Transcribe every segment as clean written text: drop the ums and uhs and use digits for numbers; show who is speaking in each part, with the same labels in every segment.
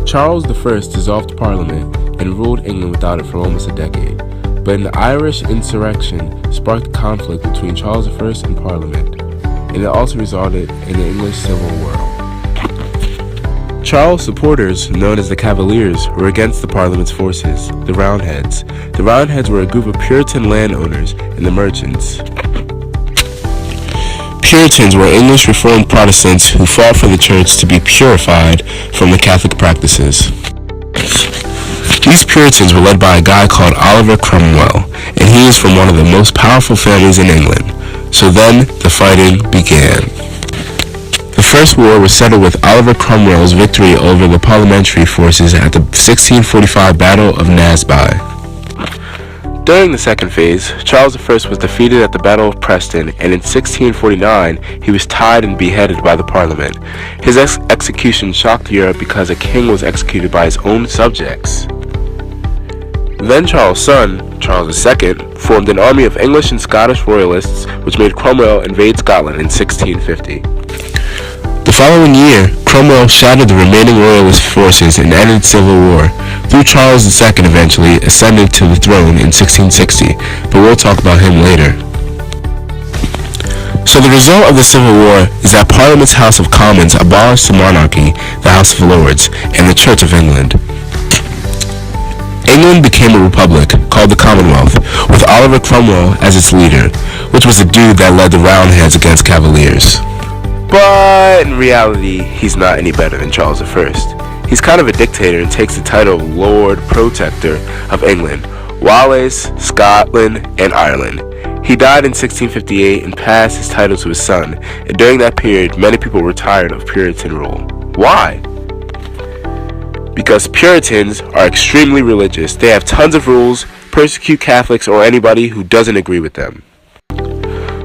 Speaker 1: Charles I dissolved Parliament and ruled England without it for almost a decade, but an Irish insurrection sparked conflict between Charles I and Parliament, and it also resulted in the English Civil War. Charles' supporters, known as the Cavaliers, were against the Parliament's forces, the Roundheads. The Roundheads were a group of Puritan landowners and the merchants. Puritans were English Reformed Protestants who fought for the church to be purified from the Catholic practices. These Puritans were led by a guy called Oliver Cromwell, and he was from one of the most powerful families in England. So then, the fighting began. The First War was settled with Oliver Cromwell's victory over the parliamentary forces at the 1645 Battle of Naseby. During the second phase, Charles I was defeated at the Battle of Preston, and in 1649 he was tied and beheaded by the Parliament. His execution shocked Europe because a king was executed by his own subjects. Then Charles' son, Charles II, formed an army of English and Scottish royalists which made Cromwell invade Scotland in 1650. The following year, Cromwell shattered the remaining royalist forces and ended civil war, though Charles II eventually ascended to the throne in 1660, but we'll talk about him later. So the result of the Civil War is that Parliament's House of Commons abolished the monarchy, the House of Lords, and the Church of England. England became a republic, called the Commonwealth, with Oliver Cromwell as its leader, which was the dude that led the Roundheads against Cavaliers. But in reality, he's not any better than Charles I. He's kind of a dictator and takes the title of Lord Protector of England, Wales, Scotland, and Ireland. He died in 1658 and passed his title to his son, and during that period, many people were tired of Puritan rule. Why? Because Puritans are extremely religious. They have tons of rules, persecute Catholics or anybody who doesn't agree with them.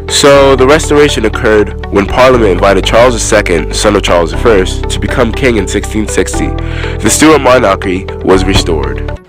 Speaker 1: So the Restoration occurred when Parliament invited Charles II, son of Charles I, to become king in 1660. The Stuart monarchy was restored.